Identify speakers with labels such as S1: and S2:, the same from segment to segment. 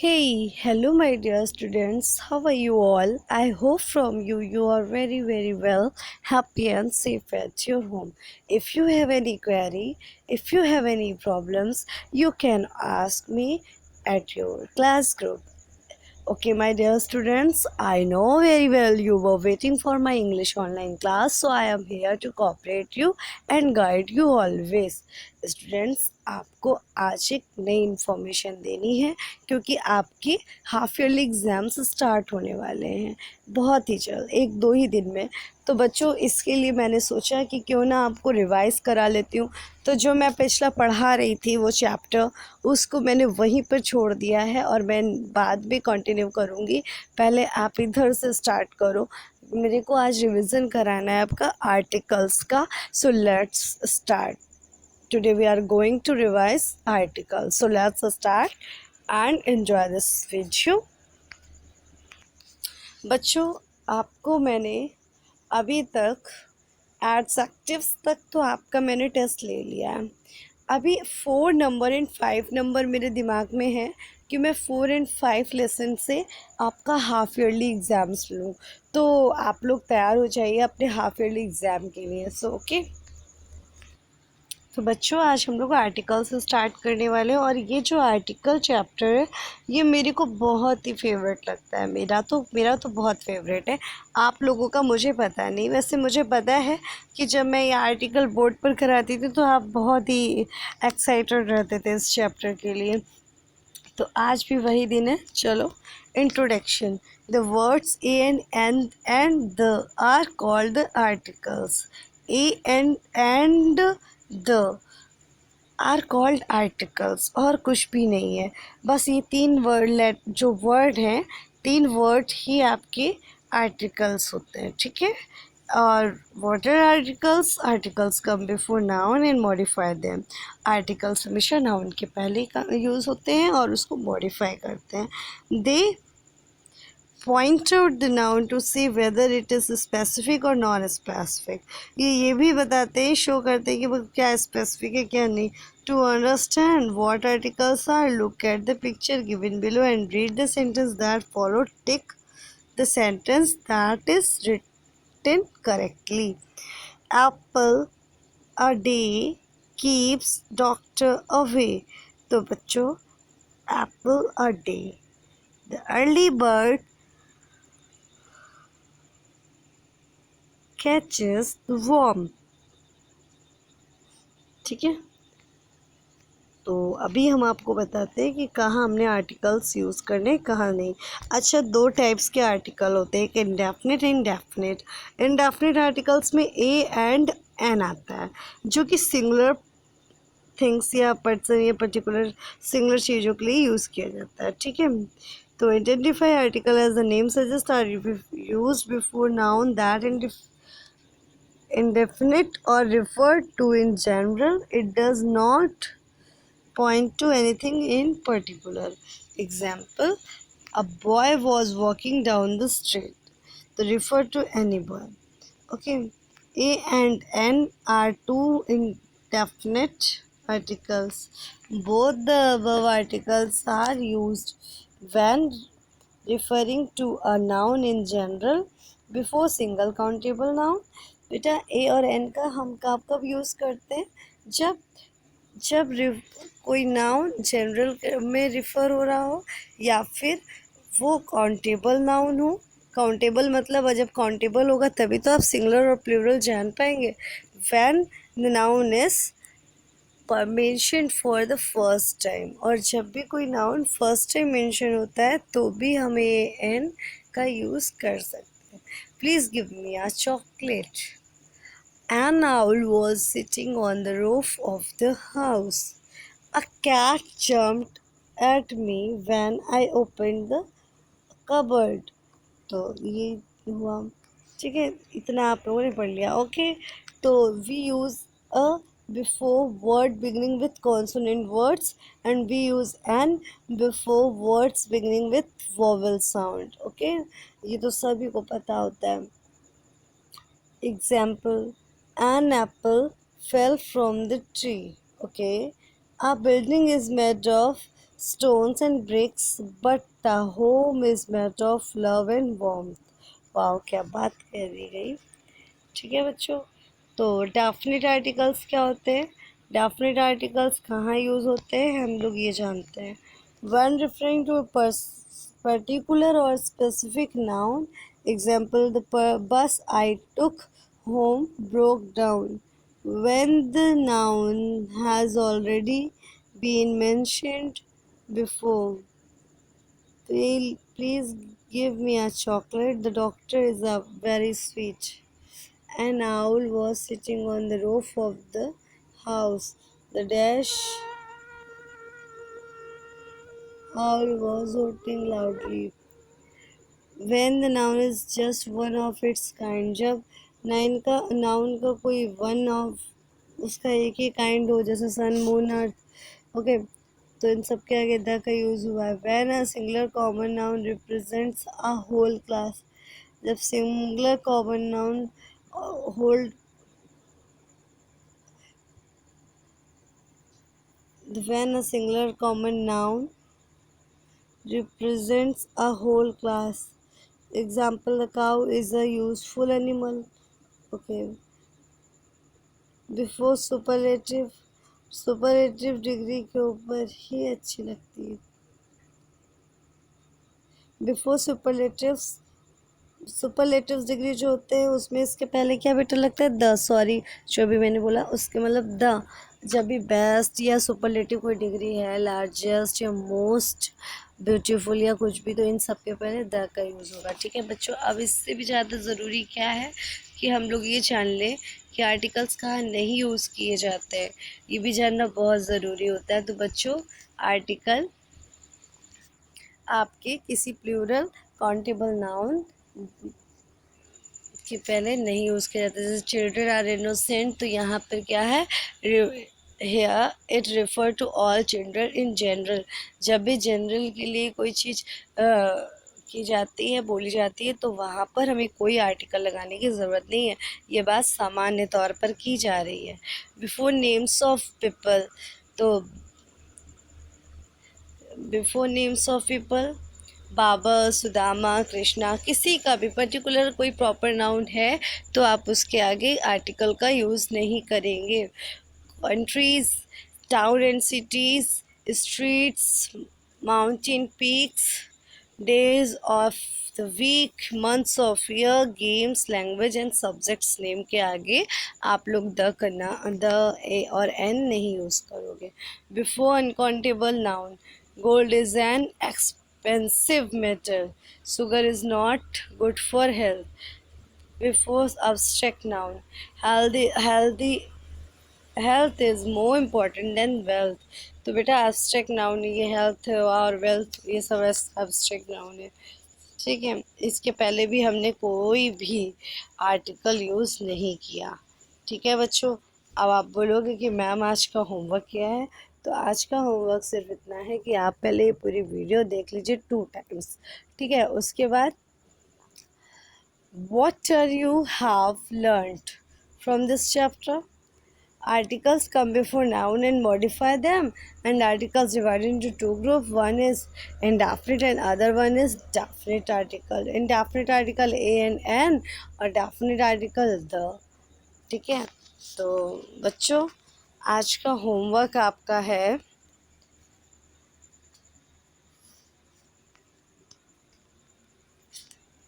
S1: Hey, hello, my dear students. How are you all? I hope from you are very well, happy and safe at your home. If you have any query, if you have any problems, you can ask me at your class group. Okay, my dear students, I know very well you were waiting for my English online class, so I am here to cooperate you and guide you always. Students, आपको आज एक नई information देनी है क्योंकि आपके half yearly exams start होने वाले हैं बहुत ही जल्द, एक दो ही दिन में। तो बच्चों, इसके लिए मैंने सोचा कि क्यों ना आपको रिवाइज़ करा लेती हूँ। तो जो मैं पिछला पढ़ा रही थी वो चैप्टर, उसको मैंने वहीं पर छोड़ दिया है और मैं बाद में कंटिन्यू करूँगी। पहले आप इधर से स्टार्ट करो। मेरे को आज रिवीजन कराना है आपका आर्टिकल्स का। So let's start. Today we are going to revise articles. So let's start and enjoy this video. बच्चों, आपको मैंने अभी तक एडजेक्टिव्स तक तो आपका मैंने टेस्ट ले लिया है। अभी 4 नंबर एंड 5 नंबर मेरे दिमाग में है कि मैं 4 एंड 5 लेसन से आपका हाफ ईयरली एग्ज़ाम्स लूँ। तो आप लोग तैयार हो जाइए अपने हाफ ईयरली एग्ज़ाम के लिए। So okay. तो बच्चों, आज हम लोग आर्टिकल से स्टार्ट करने वाले हैं और ये जो आर्टिकल चैप्टर है ये मेरे को बहुत ही फेवरेट लगता है। मेरा तो बहुत फेवरेट है। आप लोगों का मुझे पता नहीं, वैसे मुझे पता है कि जब मैं ये आर्टिकल बोर्ड पर कराती थी तो आप बहुत ही एक्साइटेड रहते थे इस चैप्टर के लिए। तो आज भी वही दिन है। चलो, introduction. The words a and the are called the articles. A and the are called articles, और कुछ भी नहीं है। बस ये तीन जो वर्ड हैं, तीन वर्ड ही आपके आर्टिकल्स होते हैं, ठीक है। और what are articles? Articles come before noun and modify them. Articles हमेशा नाउन के पहले यूज़ होते हैं और उसको मॉडिफाई करते हैं। They point out the noun to see whether it is specific और नॉन स्पेसिफिक। ये भी बताते हैं, शो करते हैं कि वो क्या स्पेसिफिक है क्या नहीं। To understand what articles are, look at the picture given below and read the sentence that follow. Tick the sentence that is written correctly. Apple a day keeps doctor away. तो बच्चों, apple a day, the early bird catches the worm। ठीक है। तो अभी हम आपको बताते हैं कि कहाँ हमने आर्टिकल्स यूज़ करने, कहाँ नहीं। अच्छा, दो टाइप्स के आर्टिकल होते हैं, एक इंडेफिनिट इंडेफिनिट। इंडेफिनिट आर्टिकल्स में ए एंड एन आता है, जो कि सिंगुलर थिंग्स या पर्सन या पर्टिकुलर सिंगुलर चीज़ों के लिए यूज़ किया जाता है, ठीक है। तो identify article as the name suggest are used before noun that indefinite or referred to in general. It does not point to anything in particular. Example, a boy was walking down the street. To refer to any boy. Okay. A and N are two indefinite articles. Both the above articles are used when referring to a noun in general before single countable noun। बेटा, ए और N का हम कब use करते हैं? जब जब कोई नाउन जनरल में रिफ़र हो रहा हो या फिर वो काउंटेबल नाउन हो। काउंटेबल मतलब जब काउंटेबल होगा तभी तो आप सिंगुलर और प्लूरल जान पाएंगे। When the noun is mention for the first time, और जब भी कोई नाउन फर्स्ट टाइम मेंशन होता है तो भी हमें एन का यूज़ कर सकते हैं। Please give me a chocolate. An owl was sitting on the roof of the house. A cat jumped at me when I opened the cupboard. तो ये हुआ, ठीक है। इतना आप लोगों ने पढ़ लिया। ओके। तो we use a before word beginning with consonant words and we use an before words beginning with vowel sound। Okay, ये तो सभी को पता होता है। Example, an apple fell from the tree. Okay, a building is made of stones and bricks, but the home is made of love and warmth. वाह, क्या बात कर दी गई। ठीक है बच्चों, तो डेफिनेट आर्टिकल्स क्या होते हैं, डेफिनेट आर्टिकल्स कहाँ यूज़ होते हैं हम लोग ये जानते हैं। वन रेफरिंग टू पर्टिकुलर और specific noun, example the bus I took home broke down. When the noun has already been mentioned before, please give me a chocolate. The doctor is a very sweet. An owl was sitting on the roof of the house. The dash owl was hooting loudly. When the noun is just one of its kind, जब noun का कोई one of उसका एक ही kind हो, जैसे sun moon earth, okay, तो इन सब के आगे द का यूज़ हुआ है। When a singular common noun represents a whole class, जब singular common noun hold when a singular common noun represents a whole class. Example, the cow is a useful animal. Okay. Before superlative degree के ऊपर ही अच्छी लगती है। Before superlatives degree जो होते हैं उसमें इसके पहले क्या बेटा लगता है, द, सॉरी जो भी मैंने बोला उसके मतलब द। जब भी बेस्ट या सुपरलेटिव कोई डिग्री है, लार्जेस्ट या मोस्ट ब्यूटीफुल या कुछ भी, तो इन सब के पहले द का यूज़ होगा। ठीक है बच्चों, अब इससे भी ज़्यादा ज़रूरी क्या है कि हम लोग ये जान लें कि आर्टिकल्स कहाँ नहीं यूज़ किए जाते हैं, ये भी जानना बहुत ज़रूरी होता है। तो बच्चों, आर्टिकल आपके किसी प्लूरल काउंटेबल नाउन के पहले नहीं यूज़ किया जाता। जैसे चिल्ड्रन आर इनोसेंट, तो यहाँ पर क्या है, here it refer to all children in general. जब भी जनरल के लिए कोई चीज़ की जाती है, बोली जाती है, तो वहाँ पर हमें कोई आर्टिकल लगाने की ज़रूरत नहीं है, ये बात सामान्य तौर पर की जा रही है। बिफोर नेम्स ऑफ पीपल, तो before names of people, Babar, Sudama, Krishna, किसी का भी पर्टिकुलर कोई प्रॉपर नाउन है तो आप उसके आगे आर्टिकल का यूज़ नहीं करेंगे। Countries, town and cities, streets, mountain peaks, days of the week, months of year, games, language and subjects name के आगे आप लोग द ए और एन नहीं यूज़ करोगे। Before uncountable noun, gold is an expensive metal, sugar is not good for health. Before abstract noun, health is more important than wealth. तो बेटा abstract noun ये health और wealth ये सब abstract noun है। ठीक है, इसके पहले भी हमने कोई भी आर्टिकल यूज़ नहीं किया। ठीक है बच्चों, अब आप बोलोगे कि मैम आज का होमवर्क क्या है, तो आज का होमवर्क सिर्फ इतना है कि आप पहले ये पूरी वीडियो देख लीजिए 2 टाइम्स। ठीक है, उसके बाद what are you have learned from this chapter. Articles come before noun and modify them, and articles divided into two groups. One is indefinite and other one is definite article. Indefinite article a and n और definite article the। ठीक है, तो बच्चों आज का homework आपका है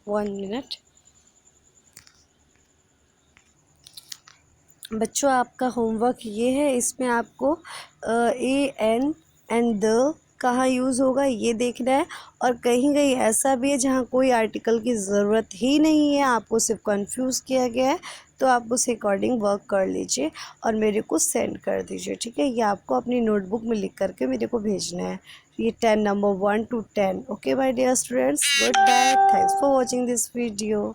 S1: 1 minute. बच्चों आपका होमवर्क ये है, इसमें आपको ए एन एंड द कहाँ यूज़ होगा ये देखना है, और कहीं कहीं ऐसा भी है जहाँ कोई आर्टिकल की ज़रूरत ही नहीं है, आपको सिर्फ कंफ्यूज किया गया है, तो आप उस अकॉर्डिंग वर्क कर लीजिए और मेरे को सेंड कर दीजिए। ठीक है, ये आपको अपनी नोटबुक में लिख करके मेरे को भेजना है, ये 10 number 1 to 10। Okay my dear students, good bye, thanks for watching this video.